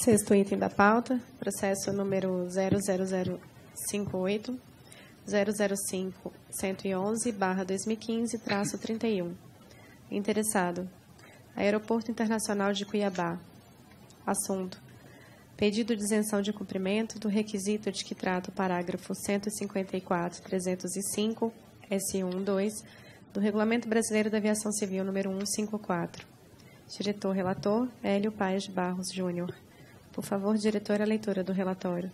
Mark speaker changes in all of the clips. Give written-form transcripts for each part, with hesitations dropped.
Speaker 1: Sexto item da pauta, processo número 00058, 005-111/2015-31. Interessado: Aeroporto Internacional de Cuiabá. Assunto: pedido de isenção de cumprimento do requisito de que trata o parágrafo 154.305, S1-2, do Regulamento Brasileiro da Aviação Civil número 154. Diretor-relator, Hélio Paes de Barros Júnior. Por favor, diretor, a leitura do relatório.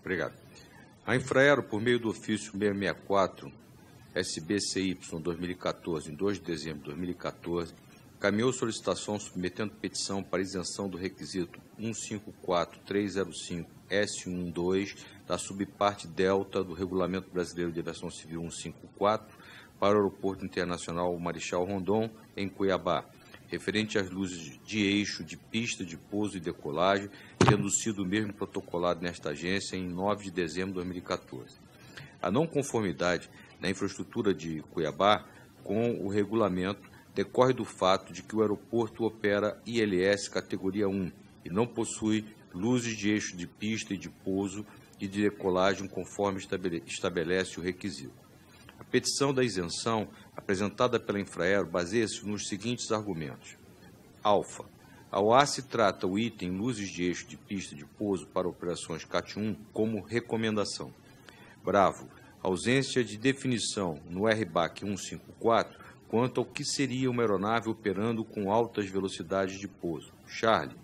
Speaker 2: Obrigado. A Infraero, por meio do ofício 664, SBCY 2014, em 2 de dezembro de 2014, caminhou solicitação submetendo petição para isenção do requisito 154.305 S12 da subparte Delta do Regulamento Brasileiro de Aviação Civil 154 para o Aeroporto Internacional Marechal Rondon, em Cuiabá, referente às luzes de eixo, de pista, de pouso e decolagem, tendo sido o mesmo protocolado nesta agência em 9 de dezembro de 2014. A não conformidade da infraestrutura de Cuiabá com o regulamento decorre do fato de que o aeroporto opera ILS categoria 1 e não possui luzes de eixo de pista e de pouso e de decolagem conforme estabelece o requisito. A petição da isenção apresentada pela Infraero baseia-se nos seguintes argumentos. Alfa. A OASI trata o item luzes de eixo de pista de pouso para operações CAT 1 como recomendação. Bravo. Ausência de definição no RBAC 154 quanto ao que seria uma aeronave operando com altas velocidades de pouso. Charlie.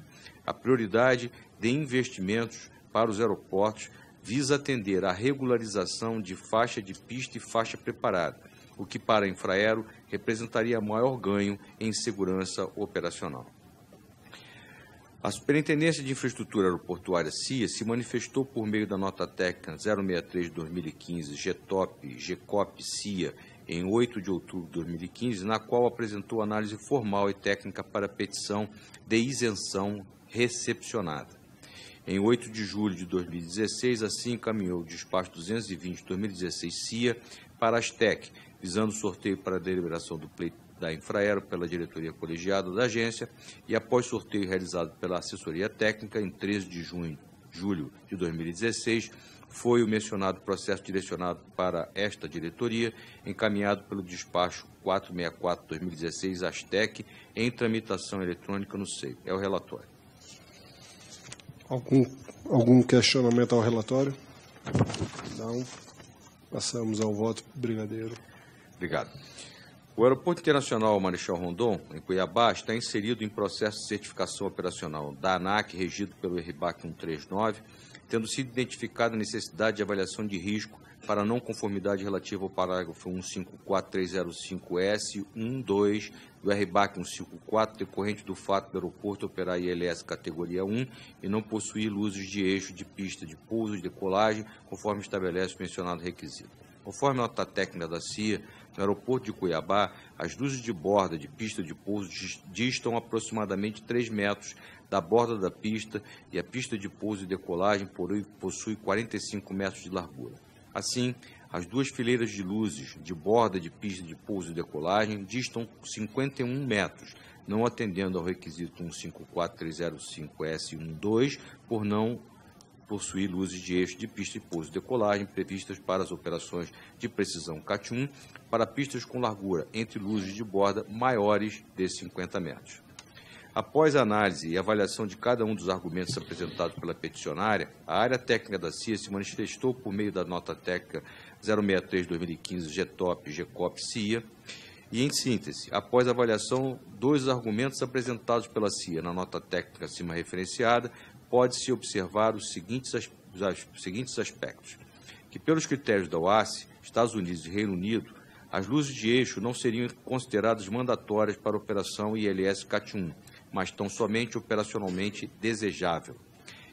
Speaker 2: A prioridade de investimentos para os aeroportos visa atender à regularização de faixa de pista e faixa preparada, o que para a Infraero representaria maior ganho em segurança operacional. A Superintendência de Infraestrutura Aeroportuária CIA se manifestou por meio da nota técnica 063/2015 GTOP-GCOP-CIA em 8 de outubro de 2015, na qual apresentou análise formal e técnica para a petição de isenção recepcionada. Em 8 de julho de 2016, assim encaminhou o despacho 220 de 2016 CIA para a ASTEC, visando o sorteio para a deliberação do pleito da Infraero pela diretoria colegiada da agência e após sorteio realizado pela assessoria técnica em 13 de julho de 2016, foi o mencionado processo direcionado para esta diretoria, encaminhado pelo despacho 464/2016 ASTEC, em tramitação eletrônica no SEI. É o relatório.
Speaker 3: Algum questionamento ao relatório? Não. Passamos ao voto. Brigadeiro.
Speaker 2: Obrigado. O Aeroporto Internacional Marechal Rondon, em Cuiabá, está inserido em processo de certificação operacional da ANAC, regido pelo RBAC 139, tendo sido identificada a necessidade de avaliação de risco para não conformidade relativa ao parágrafo 154.305S12 do RBAC 154, decorrente do fato do aeroporto operar ILS categoria 1 e não possuir luzes de eixo de pista de pouso e decolagem, conforme estabelece o mencionado requisito. Conforme a nota técnica da CIA, no aeroporto de Cuiabá, as luzes de borda de pista de pouso distam aproximadamente 3 metros da borda da pista e a pista de pouso e decolagem possui 45 metros de largura. Assim, as duas fileiras de luzes de borda de pista de pouso e decolagem distam 51 metros, não atendendo ao requisito 154.305S12 por não possuir luzes de eixo de pista e pouso e decolagem previstas para as operações de precisão CAT 1 para pistas com largura entre luzes de borda maiores de 50 metros. Após a análise e avaliação de cada um dos argumentos apresentados pela peticionária, a área técnica da CIA se manifestou por meio da nota técnica 063/2015 GTOP-GCOP-CIA e, em síntese, após a avaliação dos argumentos apresentados pela CIA na nota técnica acima referenciada, pode-se observar os seguintes aspectos: que, pelos critérios da OASI, Estados Unidos e Reino Unido, as luzes de eixo não seriam consideradas mandatórias para a operação ILS CAT 1, mas tão somente operacionalmente desejável.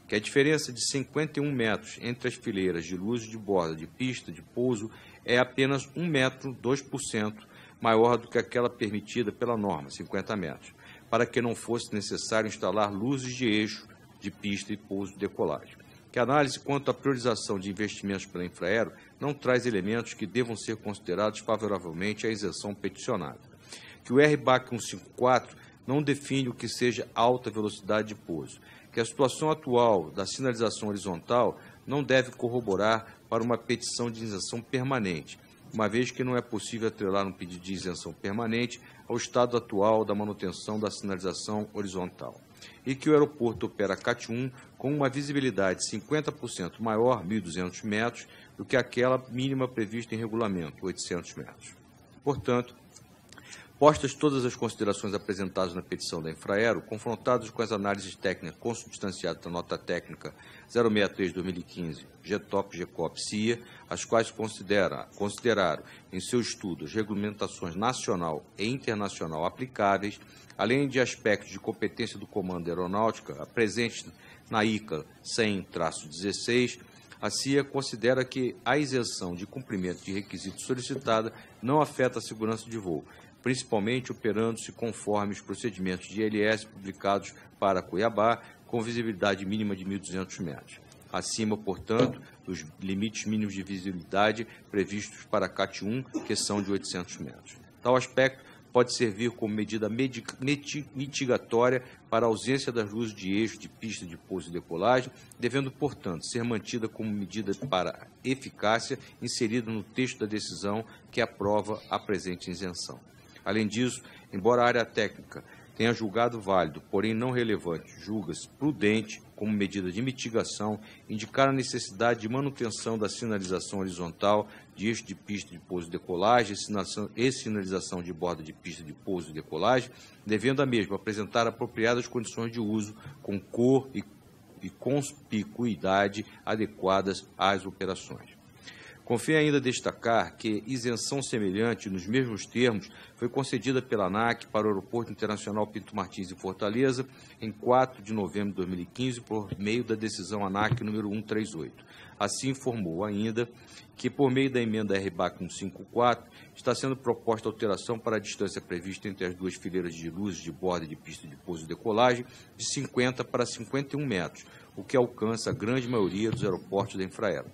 Speaker 2: Que a diferença de 51 metros entre as fileiras de luzes de borda de pista de pouso é apenas 1 metro, 2%, maior do que aquela permitida pela norma, 50 metros, para que não fosse necessário instalar luzes de eixo de pista e pouso de decolagem. Que a análise quanto à priorização de investimentos pela Infraero não traz elementos que devam ser considerados favoravelmente à isenção peticionada. Que o RBAC 154 não define o que seja alta velocidade de pouso, que a situação atual da sinalização horizontal não deve corroborar para uma petição de isenção permanente, uma vez que não é possível atrelar um pedido de isenção permanente ao estado atual da manutenção da sinalização horizontal, e que o aeroporto opera CAT 1 com uma visibilidade 50% maior, 1.200 metros, do que aquela mínima prevista em regulamento, 800 metros. Portanto, postas todas as considerações apresentadas na petição da Infraero, confrontadas com as análises técnicas consubstanciadas da nota técnica 063/2015, GTOP-GECOP-CIA, as quais consideraram em seu estudo as regulamentações nacional e internacional aplicáveis, além de aspectos de competência do Comando Aeronáutica presentes na ICA 100-16, a CIA considera que a isenção de cumprimento de requisitos solicitada não afeta a segurança de voo, principalmente operando-se conforme os procedimentos de ILS publicados para Cuiabá, com visibilidade mínima de 1.200 metros. Acima, portanto, dos limites mínimos de visibilidade previstos para CAT 1, que são de 800 metros. Tal aspecto pode servir como medida mitigatória para a ausência das luzes de eixo de pista de pouso e decolagem, devendo, portanto, ser mantida como medida para eficácia inserida no texto da decisão que aprova a presente isenção. Além disso, embora a área técnica tenha julgado válido, porém não relevante, julga-se prudente, como medida de mitigação, indicar a necessidade de manutenção da sinalização horizontal de eixo de pista de pouso e decolagem e sinalização de borda de pista de pouso e decolagem, devendo a mesma apresentar apropriadas condições de uso com cor e conspicuidade adequadas às operações. Convém ainda destacar que isenção semelhante, nos mesmos termos, foi concedida pela ANAC para o Aeroporto Internacional Pinto Martins, em Fortaleza, em 4 de novembro de 2015, por meio da decisão ANAC número 138. Assim informou ainda que, por meio da emenda RBAC 154, está sendo proposta alteração para a distância prevista entre as duas fileiras de luzes de borda de pista de pouso e decolagem de 50 para 51 metros, o que alcança a grande maioria dos aeroportos da Infraero.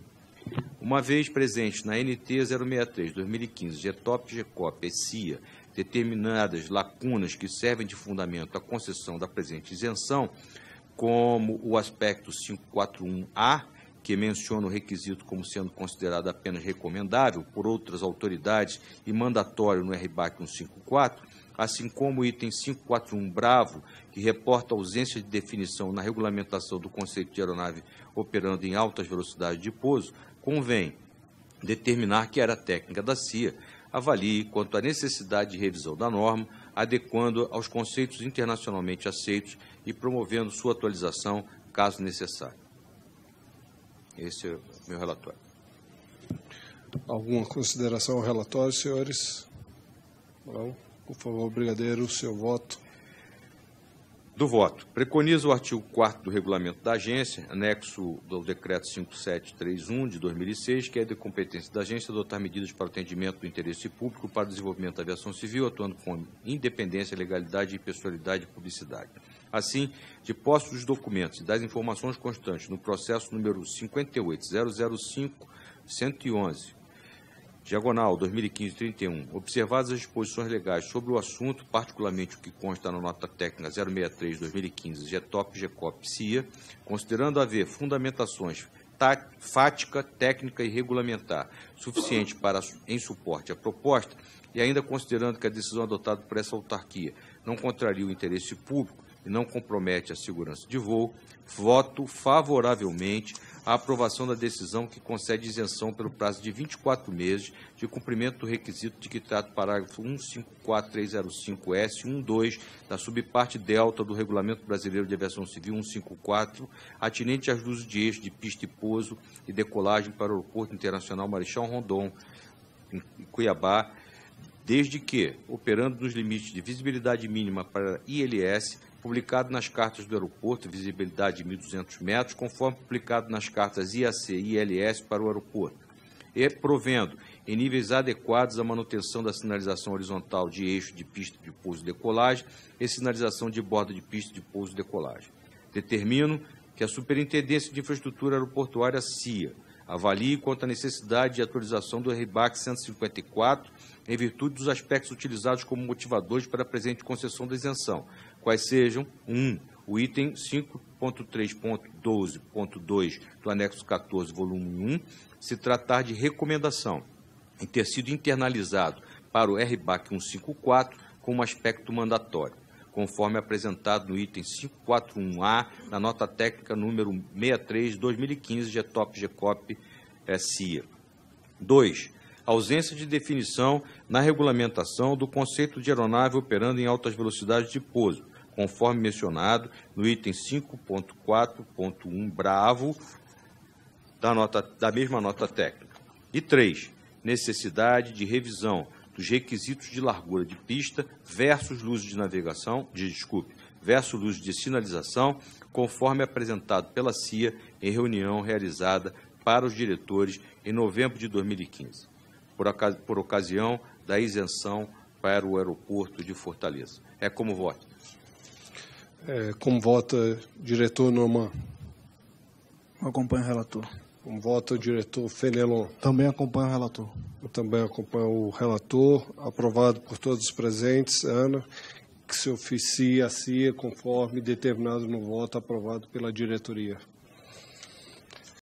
Speaker 2: Uma vez presente na NT 063/2015, GTOP-GECOP e CIA, determinadas lacunas que servem de fundamento à concessão da presente isenção, como o aspecto 541A, que menciona o requisito como sendo considerado apenas recomendável por outras autoridades e mandatório no RBAC 154, assim como o item 541 Bravo, que reporta a ausência de definição na regulamentação do conceito de aeronave operando em altas velocidades de pouso, convém determinar que a área técnica da CIA avalie quanto à necessidade de revisão da norma, adequando aos conceitos internacionalmente aceitos e promovendo sua atualização, caso necessário. Esse é o meu relatório.
Speaker 3: Alguma consideração ao relatório, senhores? Não. Por favor, brigadeiro, seu voto.
Speaker 2: Do voto. Preconiza o artigo 4º do regulamento da agência, anexo do decreto 5731 de 2006, que é de competência da agência adotar medidas para o atendimento do interesse público para o desenvolvimento da aviação civil, atuando com independência, legalidade, impessoalidade e publicidade. Assim, de posse dos documentos e das informações constantes no processo número 58.005.111, diagonal 2015-31, observadas as disposições legais sobre o assunto, particularmente o que consta na nota técnica 063/2015, GTOP-GECOP-CIA, considerando haver fundamentações fática, técnica e regulamentar suficiente em suporte à proposta, e ainda considerando que a decisão adotada por essa autarquia não contraria o interesse público e não compromete a segurança de voo, voto favoravelmente à aprovação da decisão que concede isenção pelo prazo de 24 meses de cumprimento do requisito de que trata o parágrafo 154305-S12 da subparte delta do Regulamento Brasileiro de Aviação Civil 154, atinente às luzes de eixo de pista e pouso e decolagem para o Aeroporto Internacional Marechal Rondon, em Cuiabá, desde que, operando nos limites de visibilidade mínima para ILS, publicado nas cartas do aeroporto, visibilidade de 1.200 metros, conforme publicado nas cartas IAC e ILS para o aeroporto, e provendo em níveis adequados a manutenção da sinalização horizontal de eixo de pista de pouso e decolagem e sinalização de borda de pista de pouso e decolagem. Determino que a Superintendência de Infraestrutura Aeroportuária CIA avalie quanto à necessidade de atualização do RBAC 154 em virtude dos aspectos utilizados como motivadores para a presente concessão da isenção, quais sejam: 1. O item 5.3.12.2 do anexo 14, volume 1, se tratar de recomendação em ter sido internalizado para o RBAC 154 como aspecto mandatório, conforme apresentado no item 541A da nota técnica número 63/2015, GTOP-GCOP CIA. 2. Ausência de definição na regulamentação do conceito de aeronave operando em altas velocidades de pouso, conforme mencionado no item 5.4.1 bravo da mesma nota técnica. E 3. Necessidade de revisão dos requisitos de largura de pista versus luzes de navegação, versus luzes de sinalização, conforme apresentado pela CIA em reunião realizada para os diretores em novembro de 2015, por ocasião da isenção para o aeroporto de Fortaleza. É como vota?
Speaker 3: Como vota diretor Norman?
Speaker 4: Acompanho o relator.
Speaker 3: Como vota o diretor Fenelon?
Speaker 4: Também acompanho o relator.
Speaker 3: Eu também acompanho o relator. Aprovado por todos os presentes. Ana, que se oficie a CIA conforme determinado no voto aprovado pela diretoria.